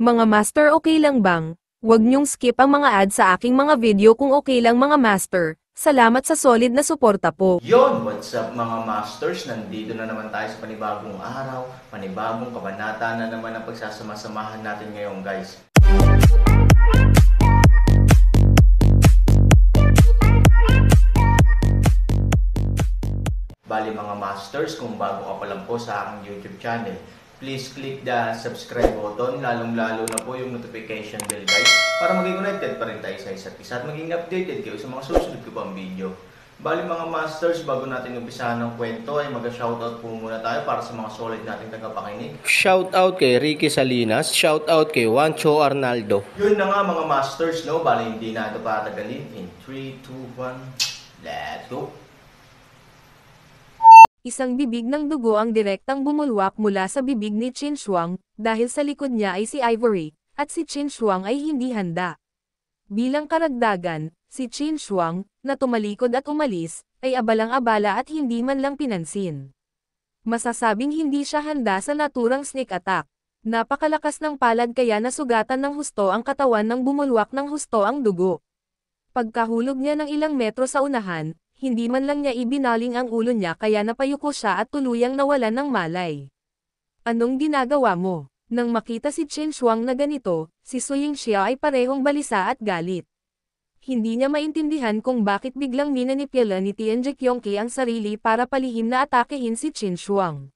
Mga master, okay lang bang? Huwag niyong skip ang mga ads sa aking mga video kung okay lang mga master. Salamat sa solid na suporta po. Yon, what's up mga masters? Nandito na naman tayo sa panibagong araw, panibagong kabanata na naman ang pagsasama-samahan natin ngayon, guys. Bali mga masters, kung bago ka pa lang po sa aking YouTube channel, please click the subscribe button, lalong-lalo na po yung notification bell, guys, para maging connected pa rin tayo sa isa't isa at maging updated kayo sa mga susunod ko pang video. Bali mga masters, bago natin umpisahan ng kwento ay mag-shoutout po muna tayo para sa mga solid nating tagapakinig. Shoutout kay Ricky Salinas, shoutout kay Juancho Arnaldo. Yun na nga mga masters, no? Bali hindi na ito patagalin. In 3, 2, 1, let's go! Isang bibig ng dugo ang direktang bumulwak mula sa bibig ni Qin Shuang, dahil sa likod niya ay si Ivory, at si Qin Shuang ay hindi handa. Bilang karagdagan, si Qin Shuang, na tumalikod at umalis, ay abalang-abala at hindi man lang pinansin. Masasabing hindi siya handa sa naturang sneak attack. Napakalakas ng palad kaya nasugatan ng husto ang katawan ng bumulwak ng husto ang dugo. Pagkahulog niya ng ilang metro sa unahan, hindi man lang niya ibinaling ang ulo niya kaya napayuko siya at tuluyang nawalan ng malay. Anong ginagawa mo? Nang makita si Qin Shuang na ganito, si Su Yingxia ay parehong balisa at galit. Hindi niya maintindihan kung bakit biglang minanipula ni Tianji Qiongqi ang sarili para palihim na atakehin si Qin Shuang.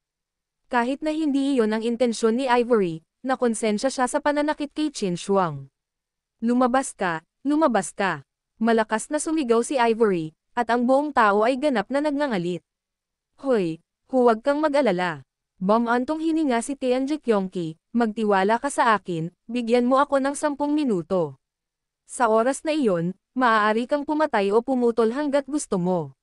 Kahit na hindi iyon ang intensyon ni Ivory, nakonsensya siya sa pananakit kay Qin Shuang. Lumabas ka, lumabas ka. Malakas na sumigaw si Ivory, at ang buong tao ay ganap na nagngangalit. Hoy, huwag kang mag-alala. Bumantong hininga si Tianji Qiongqi, magtiwala ka sa akin, bigyan mo ako ng 10 minuto. Sa oras na iyon, maaari kang pumatay o pumutol hanggat gusto mo.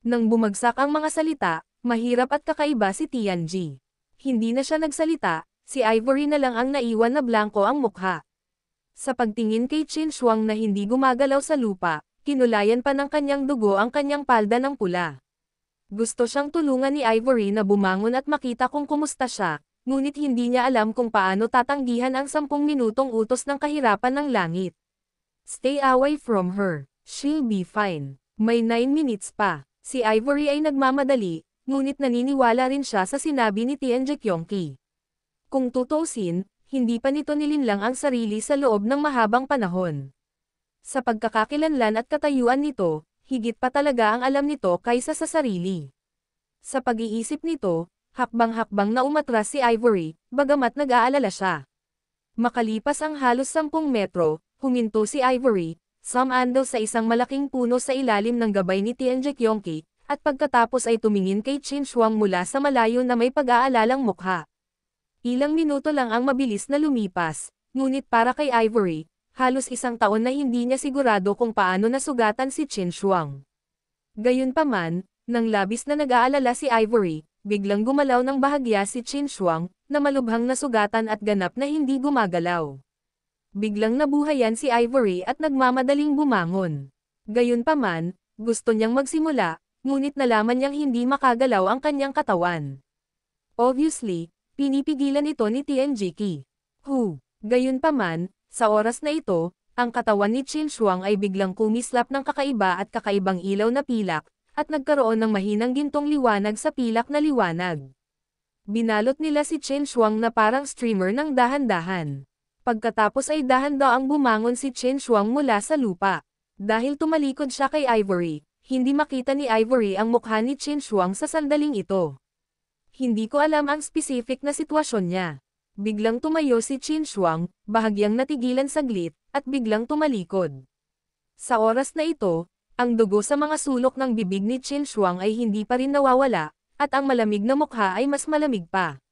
Nang bumagsak ang mga salita, mahirap at kakaiba si Tianji. Hindi na siya nagsalita, si Ivory na lang ang naiwan na blanko ang mukha. Sa pagtingin kay Qin Shuang na hindi gumagalaw sa lupa, kinulayan pa ng kanyang dugo ang kanyang palda ng pula. Gusto siyang tulungan ni Ivory na bumangon at makita kung kumusta siya, ngunit hindi niya alam kung paano tatanggihan ang 10 minutong utos ng kahirapan ng langit. Stay away from her. She'll be fine. May 9 minutes pa. Si Ivory ay nagmamadali, ngunit naniniwala rin siya sa sinabi ni Tianji Qiongqi. Kung tutuusin, hindi pa nito nilinlang ang sarili sa loob ng mahabang panahon. Sa pagkakakilanlan at katayuan nito, higit pa talaga ang alam nito kaysa sa sarili. Sa pag-iisip nito, hakbang-hakbang na umatras si Ivory, bagamat nag-aalala siya. Makalipas ang halos 10 metro, huminto si Ivory, sumandal sa isang malaking puno sa ilalim ng gabay ni Tianji Qiongqi, at pagkatapos ay tumingin kay Qin Shuang mula sa malayo na may pag-aalalang mukha. Ilang minuto lang ang mabilis na lumipas, ngunit para kay Ivory, halos 1 taon na hindi niya sigurado kung paano nasugatan si Qin Shuang. Gayunpaman, nang labis na nag-aalala si Ivory, biglang gumalaw ng bahagya si Qin Shuang, na malubhang nasugatan at ganap na hindi gumagalaw. Biglang nabuhayan si Ivory at nagmamadaling bumangon. Gayunpaman, gusto niyang magsimula, ngunit nalaman niyang hindi makagalaw ang kanyang katawan. Obviously, pinipigilan ito ni Tianji Qi. Gayunpaman, sa oras na ito, ang katawan ni Qin Shuang ay biglang kumislap ng kakaiba at kakaibang ilaw na pilak, at nagkaroon ng mahinang gintong liwanag sa pilak na liwanag. Binalot nila si Qin Shuang na parang streamer ng dahan-dahan. Pagkatapos ay dahan-daang bumangon si Qin Shuang mula sa lupa. Dahil tumalikod siya kay Ivory, hindi makita ni Ivory ang mukha ni Qin Shuang sa sandaling ito. Hindi ko alam ang specific na sitwasyon niya. Biglang tumayo si Qin Shuang, bahagyang natigilan saglit, at biglang tumalikod. Sa oras na ito, ang dugo sa mga sulok ng bibig ni Qin Shuang ay hindi pa rin nawawala, at ang malamig na mukha ay mas malamig pa.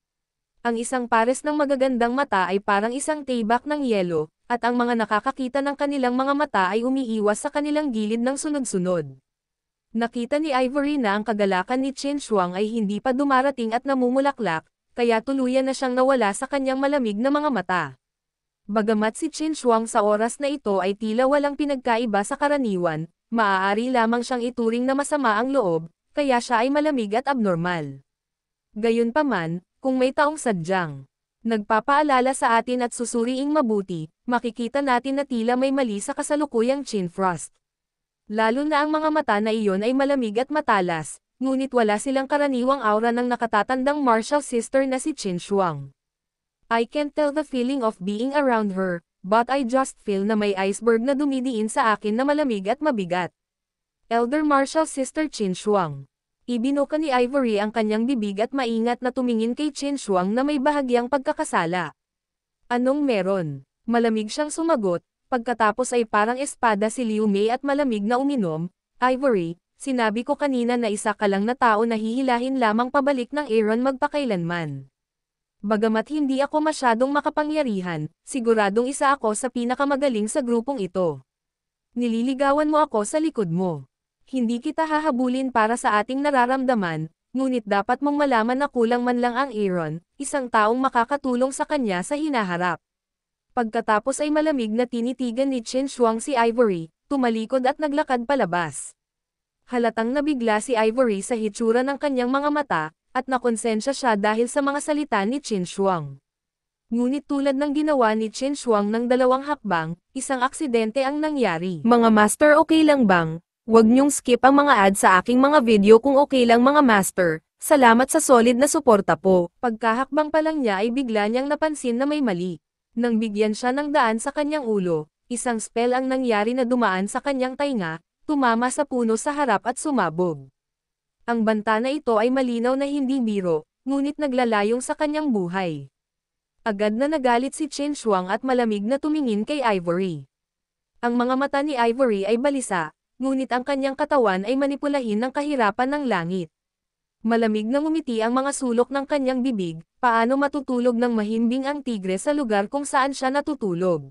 Ang isang pares ng magagandang mata ay parang isang tibak ng yelo, at ang mga nakakakita ng kanilang mga mata ay umiiwas sa kanilang gilid ng sunod-sunod. Nakita ni Ivory na ang kagalakan ni Qin Shuang ay hindi pa dumarating at namumulaklak, kaya tuluyan na siyang nawala sa kanyang malamig na mga mata. Bagamat si Qin Shuang sa oras na ito ay tila walang pinagkaiba sa karaniwan, maaari lamang siyang ituring na masama ang loob, kaya siya ay malamig at abnormal. Gayunpaman, kung may taong sadyang Nagpapaalala sa atin at susuriing mabuti, makikita natin na tila may mali sa kasalukuyang chin thrust. Lalo na ang mga mata na iyon ay malamig at matalas, ngunit wala silang karaniwang aura ng nakatatandang martial sister na si Qin Shuang. I can't tell the feeling of being around her, but I just feel na may iceberg na dumidiin sa akin na malamig at mabigat. Elder Martial Sister Qin Shuang. Ibinuka ni Ivory ang kanyang bibig at maingat na tumingin kay Qin Shuang na may bahagyang pagkakasala. Anong meron? Malamig siyang sumagot, pagkatapos ay parang espada si Liu Mei at malamig na uminom. Ivory, sinabi ko kanina na isa ka lang na tao na hihilahin lamang pabalik ng Aaron magpakailanman. Bagamat hindi ako masyadong makapangyarihan, siguradong isa ako sa pinakamagaling sa grupong ito. Nililigawan mo ako sa likod mo. Hindi kita hahabulin para sa ating nararamdaman, ngunit dapat mong malaman na kulang man lang ang Aaron, isang taong makakatulong sa kanya sa hinaharap. Pagkatapos ay malamig na tinitigan ni Qin Shuang si Ivory, tumalikod at naglakad palabas. Halatang nabigla si Ivory sa hitsura ng kanyang mga mata, at nakonsensya siya dahil sa mga salita ni Qin Shuang. Ngunit tulad ng ginawa ni Qin Shuang ng dalawang hakbang, isang aksidente ang nangyari. Mga master, okay lang bang? Huwag niyong skip ang mga ads sa aking mga video kung okay lang mga master. Salamat sa solid na suporta po. Pagkahakbang pa lang niya ay bigla niyang napansin na may mali. Nang bigyan siya ng daan sa kanyang ulo, isang spell ang nangyari na dumaan sa kanyang tainga, tumama sa puno sa harap at sumabog. Ang banta na ito ay malinaw na hindi biro, ngunit naglalayong sa kanyang buhay. Agad na nagalit si Qin Shuang at malamig na tumingin kay Ivory. Ang mga mata ni Ivory ay balisa, ngunit ang kanyang katawan ay manipulahin ng kahirapan ng langit. Malamig na ngumiti ang mga sulok ng kanyang bibig, paano matutulog ng mahimbing ang tigre sa lugar kung saan siya natutulog.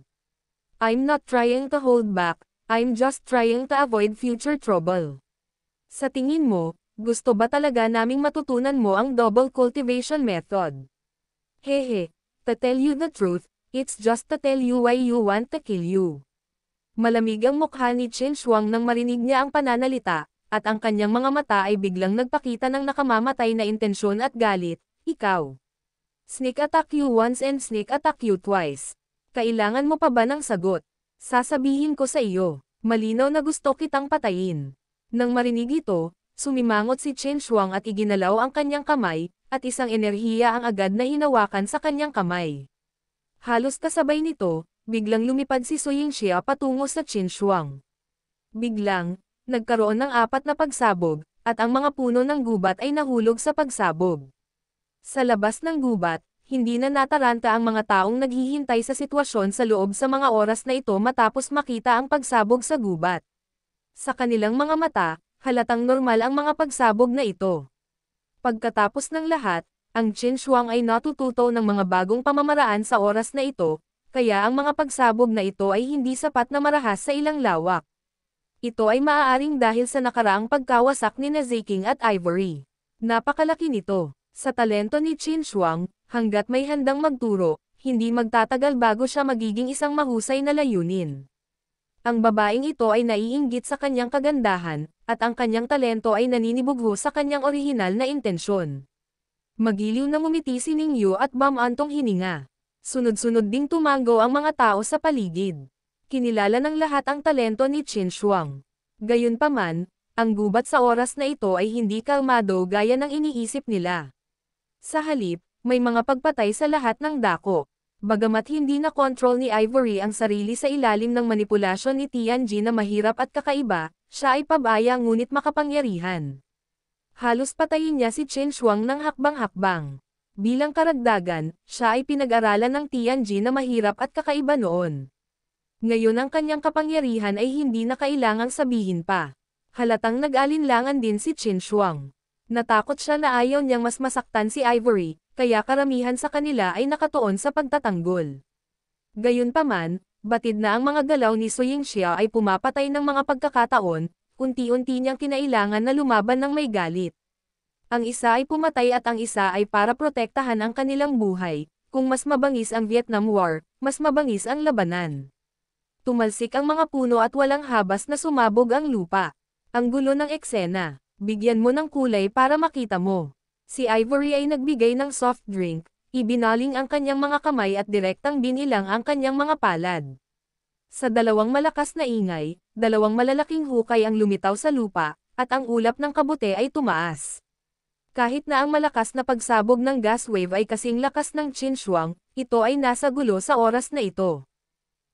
I'm not trying to hold back, I'm just trying to avoid future trouble. Sa tingin mo, gusto ba talaga naming matutunan mo ang double cultivation method? Hehe, to tell you the truth, it's just to tell you why you want to kill you. Malamig ang mukha ni Qin Shuang nang marinig niya ang pananalita, at ang kanyang mga mata ay biglang nagpakita ng nakamamatay na intensyon at galit. Ikaw. Sneak attack you once and sneak attack you twice. Kailangan mo pa ba ng sagot? Sasabihin ko sa iyo, malinaw na gusto kitang patayin. Nang marinig ito, sumimangot si Qin Shuang at iginalaw ang kanyang kamay, at isang enerhiya ang agad na hinawakan sa kanyang kamay. Halos kasabay nito, biglang lumipad si Su Yingxia patungo sa Qin Shuang. Biglang, nagkaroon ng 4 na pagsabog, at ang mga puno ng gubat ay nahulog sa pagsabog. Sa labas ng gubat, hindi na nataranta ang mga taong naghihintay sa sitwasyon sa loob sa mga oras na ito matapos makita ang pagsabog sa gubat. Sa kanilang mga mata, halatang normal ang mga pagsabog na ito. Pagkatapos ng lahat, ang Qin Shuang ay natututo ng mga bagong pamamaraan sa oras na ito, kaya ang mga pagsabog na ito ay hindi sapat na marahas sa ilang lawak. Ito ay maaaring dahil sa nakaraang pagkawasak ni Ziking at Ivory. Napakalaki nito. Sa talento ni Qin Shuang, hanggat may handang magturo, hindi magtatagal bago siya magiging isang mahusay na layunin. Ang babaeng ito ay naiinggit sa kanyang kagandahan, at ang kanyang talento ay naninibugho sa kanyang orihinal na intensyon. Magiliw na ngumiti si Ning Yu at bamantong hininga. Sunod-sunod ding tumango ang mga tao sa paligid. Kinilala ng lahat ang talento ni Qin Shuang. Gayunpaman, ang gubat sa oras na ito ay hindi kalmado gaya ng iniisip nila. Sa halip, may mga pagpatay sa lahat ng dako. Bagamat hindi na control ni Ivory ang sarili sa ilalim ng manipulasyon ni Tianji na mahirap at kakaiba, siya ay pabaya ngunit makapangyarihan. Halos patayin niya si Qin Shuang ng hakbang-hakbang. Bilang karagdagan, siya ay pinag-aralan ng Tianji na mahirap at kakaiba noon. Ngayon ang kanyang kapangyarihan ay hindi na kailangang sabihin pa. Halatang nag-alinlangan din si Qin Shuang. Natakot siya na ayaw niyang mas masaktan si Ivory, kaya karamihan sa kanila ay nakatuon sa pagtatanggol. Gayunpaman, batid na ang mga galaw ni Su Yingxia ay pumapatay ng mga pagkakataon, unti-unti niyang kinailangan na lumaban ng may galit. Ang isa ay pumatay at ang isa ay para protektahan ang kanilang buhay. Kung mas mabangis ang Vietnam War, mas mabangis ang labanan. Tumalsik ang mga puno at walang habas na sumabog ang lupa. Ang gulo ng eksena. Bigyan mo ng kulay para makita mo. Si Ivory ay nagbigay ng soft drink, ibinaling ang kanyang mga kamay at direktang binilang ang kanyang mga palad. Sa dalawang malakas na ingay, dalawang malalaking hukay ang lumitaw sa lupa, at ang ulap ng kabute ay tumaas. Kahit na ang malakas na pagsabog ng gas wave ay kasing lakas ng Qinshuang, ito ay nasa gulo sa oras na ito.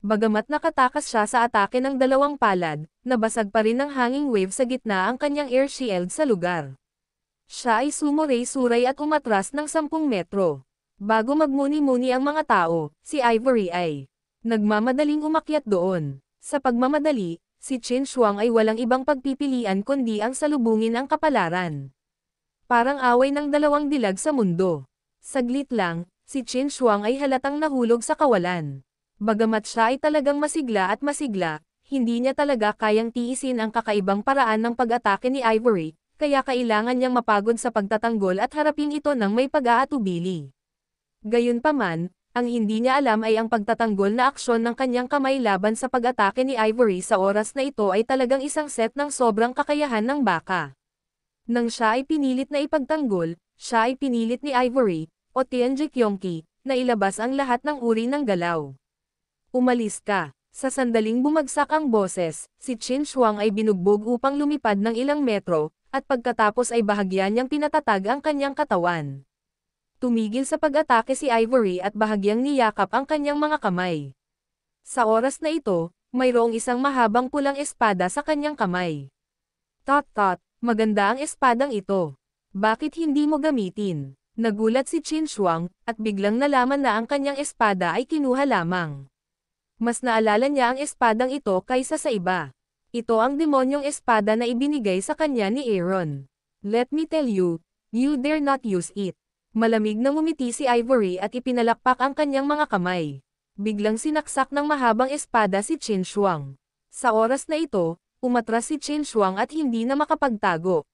Bagamat nakatakas siya sa atake ng dalawang palad, nabasag pa rin ng hanging wave sa gitna ang kanyang air shield sa lugar. Siya ay sumuray-suray at umatras ng 10 metro. Bago magmuni-muni ang mga tao, si Ivory ay nagmamadaling umakyat doon. Sa pagmamadali, si Qinshuang ay walang ibang pagpipilian kundi ang salubungin ang kapalaran. Parang away ng dalawang dilag sa mundo. Saglit lang, si Qinshuang ay halatang nahulog sa kawalan. Bagamat siya ay talagang masigla, hindi niya talaga kayang tiisin ang kakaibang paraan ng pag-atake ni Ivory, kaya kailangan niyang mapagod sa pagtatanggol at harapin ito ng may pag-aatubili. Gayunpaman, ang hindi niya alam ay ang pagtatanggol na aksyon ng kanyang kamay laban sa pag-atake ni Ivory sa oras na ito ay talagang isang set ng sobrang kakayahan ng baka. Nang siya ay pinilit na ipagtanggol, siya ay pinilit ni Ivory, o Tianji Kyongki, na ilabas ang lahat ng uri ng galaw. Umalis ka. Sa sandaling bumagsak ang boses, si Qinshuang ay binugbog upang lumipad ng ilang metro, at pagkatapos ay bahagyan niyang pinatatag ang kanyang katawan. Tumigil sa pag-atake si Ivory at bahagyang niyakap ang kanyang mga kamay. Sa oras na ito, mayroong isang mahabang pulang espada sa kanyang kamay. Tot, maganda ang espadang ito. Bakit hindi mo gamitin? Nagulat si Qinshuang, at biglang nalaman na ang kanyang espada ay kinuha lamang. Mas naalala niya ang espadang ito kaysa sa iba. Ito ang demonyong espada na ibinigay sa kanya ni Aaron. Let me tell you, you dare not use it. Malamig na ngumiti si Ivory at ipinalakpak ang kanyang mga kamay. Biglang sinaksak ng mahabang espada si Qinshuang. Sa oras na ito, umatras si Qinshuang at hindi na makapagtago.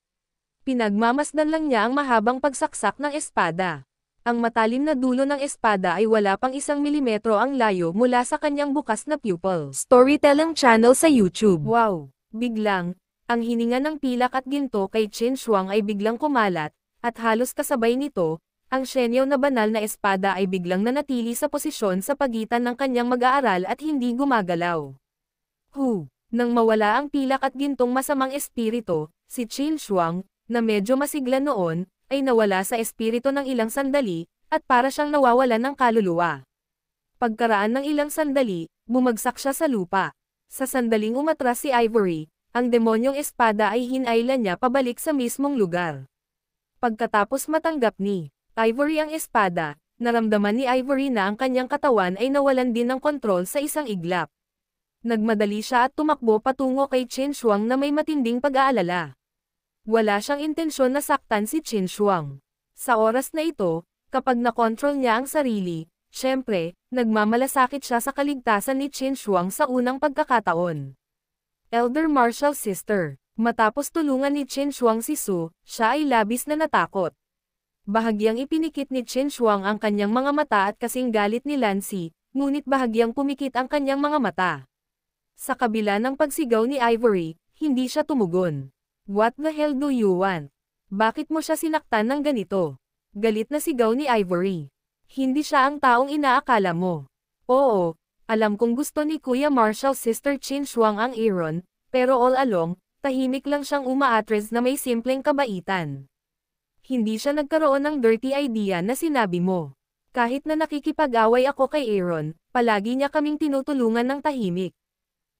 Pinagmamasdan lang niya ang mahabang pagsaksak ng espada. Ang matalim na dulo ng espada ay wala pang 1 milimetro ang layo mula sa kanyang bukas na pupil. Storytelling channel sa YouTube. Wow! Biglang, ang hininga ng pilak at ginto kay Qinshuang ay biglang kumalat, at halos kasabay nito, ang shenyaw na banal na espada ay biglang nanatili sa posisyon sa pagitan ng kanyang mag-aaral at hindi gumagalaw. Nang mawala ang pilak at gintong masamang espiritu, si Qinshuang, na medyo masigla noon, ay nawala sa espiritu ng ilang sandali, at para siyang nawawalan ng kaluluwa. Pagkaraan ng ilang sandali, bumagsak siya sa lupa. Sa sandaling umatras si Ivory, ang demonyong espada ay hinailan niya pabalik sa mismong lugar. Pagkatapos matanggap ni Ivory ang espada, naramdaman ni Ivory na ang kanyang katawan ay nawalan din ng kontrol sa isang iglap. Nagmadali siya at tumakbo patungo kay Qinshuang na may matinding pag-aalala. Wala siyang intensyon na saktan si Qinshuang. Sa oras na ito, kapag nakontrol niya ang sarili, syempre, nagmamalasakit siya sa kaligtasan ni Qinshuang sa unang pagkakataon. Elder Martial Sister. Matapos tulungan ni Qinshuang si Su, siya ay labis na natakot. Bahagyang ipinikit ni Qinshuang ang kanyang mga mata at kasing galit ni Lancy, ngunit bahagyang pumikit ang kanyang mga mata. Sa kabila ng pagsigaw ni Ivory, hindi siya tumugon. What the hell do you want? Bakit mo siya sinaktan ng ganito? Galit na sigaw ni Ivory. Hindi siya ang taong inaakala mo. Oo, alam kong gusto ni Kuya Martial Sister Qinshuang ang Aaron, pero all along, tahimik lang siyang umaatres na may simpleng kabaitan. Hindi siya nagkaroon ng dirty idea na sinabi mo. Kahit na nakikipag-away ako kay Aaron, palagi niya kaming tinutulungan ng tahimik.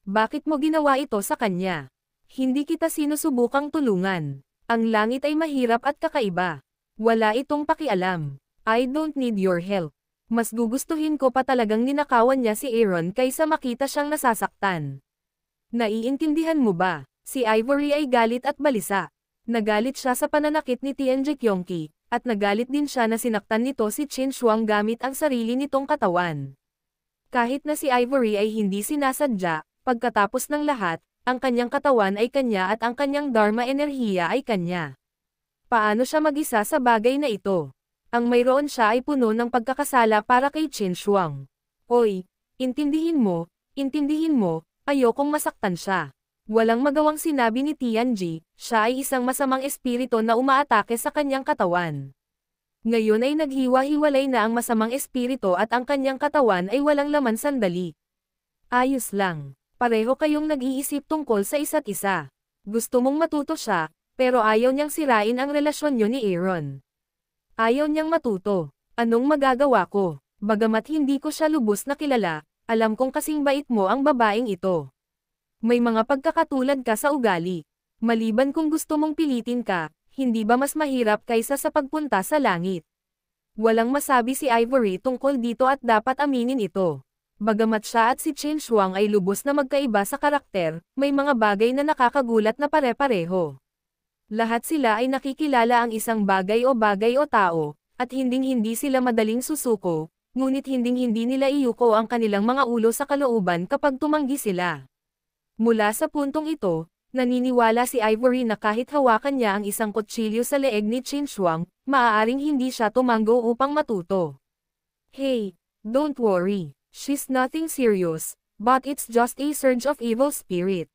Bakit mo ginawa ito sa kanya? Hindi kita sinusubukang tulungan. Ang langit ay mahirap at kakaiba. Wala itong pakialam. I don't need your help. Mas gugustuhin ko pa talagang ninakawan niya si Aaron kaysa makita siyang nasasaktan. Naiintindihan mo ba? Si Ivory ay galit at balisa. Nagalit siya sa pananakit ni Tianji Kyongki, at nagalit din siya na sinaktan nito si Qinshuang gamit ang sarili nitong katawan. Kahit na si Ivory ay hindi sinasadya, pagkatapos ng lahat, ang kanyang katawan ay kanya at ang kanyang dharma enerhiya ay kanya. Paano siya mag-isa sa bagay na ito? Ang mayroon siya ay puno ng pagkakasala para kay Qinshuang. Oy, intindihin mo, ayokong masaktan siya. Walang magawang sinabi ni Tianji, siya ay isang masamang espiritu na umaatake sa kanyang katawan. Ngayon ay naghiwa-hiwalay na ang masamang espiritu at ang kanyang katawan ay walang laman sandali. Ayos lang. Pareho kayong nag-iisip tungkol sa isa't isa. Gusto mong matuto siya, pero ayaw niyang sirain ang relasyon niyo ni Aaron. Ayaw niyang matuto. Anong magagawa ko? Bagamat hindi ko siya lubos na kilala, alam kong kasing bait mo ang babaeng ito. May mga pagkakatulad ka sa ugali. Maliban kung gusto mong pilitin ka, hindi ba mas mahirap kaysa sa pagpunta sa langit? Walang masabi si Ivory tungkol dito at dapat aminin ito. Bagamat siya at si Qin Shuang ay lubos na magkaiba sa karakter, may mga bagay na nakakagulat na pare-pareho. Lahat sila ay nakikilala ang isang bagay o tao, at hinding-hindi sila madaling susuko, ngunit hinding-hindi nila iyuko ang kanilang mga ulo sa kalooban kapag tumanggi sila. Mula sa puntong ito, naniniwala si Ivory na kahit hawakan niya ang isang kutsilyo sa leeg ni Qin Shuang, maaaring hindi siya tumanggo upang matuto. Hey, don't worry. She's nothing serious, but it's just a surge of evil spirit.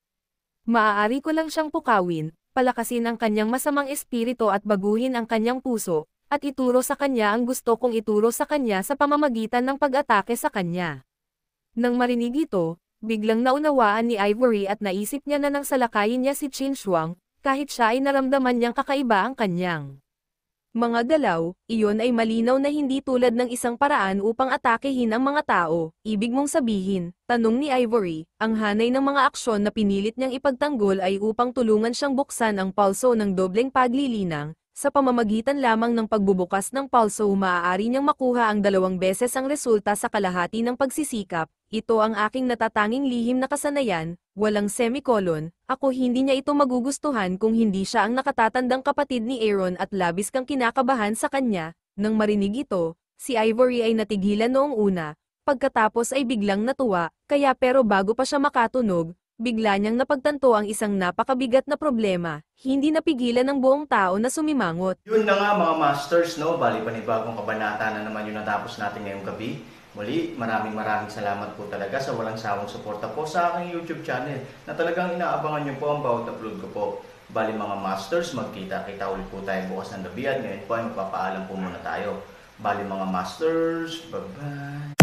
Maaari ko lang siyang pukawin, palakasin ang kanyang masamang espiritu at baguhin ang kanyang puso, at ituro sa kanya ang gusto kong ituro sa kanya sa pamamagitan ng pag-atake sa kanya. Nang marinig ito, biglang naunawaan ni Ivory at naisip niya na nang salakayin niya si Qin Shuang, kahit siya ay naramdaman niyang kakaiba ang kanyang mga galaw, iyon ay malinaw na hindi tulad ng isang paraan upang atakehin ang mga tao. Ibig mong sabihin, tanong ni Ivory, ang hanay ng mga aksyon na pinilit niyang ipagtanggol ay upang tulungan siyang buksan ang pulso ng dobleng paglilinang. Sa pamamagitan lamang ng pagbubukas ng pulso maaari niyang makuha ang 2 beses ang resulta sa kalahati ng pagsisikap. Ito ang aking natatanging lihim na kasanayan, walang semikolon. Ako hindi niya ito magugustuhan kung hindi siya ang nakatatandang kapatid ni Aaron at labis kang kinakabahan sa kanya. Nang marinig ito, si Ivory ay natigilan noong una, pagkatapos ay biglang natuwa, kaya pero bago pa siya makatunog, bigla niyang napagtanto ang isang napakabigat na problema, hindi napigilan ng buong tao na sumimangot. Yun na nga mga masters, no? Bali panibagong kabanata na naman yung natapos natin ngayong gabi. Muli, maraming salamat po talaga sa walang sawang suporta po sa aking YouTube channel na talagang inaabangan nyo po ang bawat upload ko po. Bali mga masters, magkita-kita ulit po tayo bukas ng gabi at ngayon po ay magpapaalam po muna tayo. Bali mga masters, bye-bye!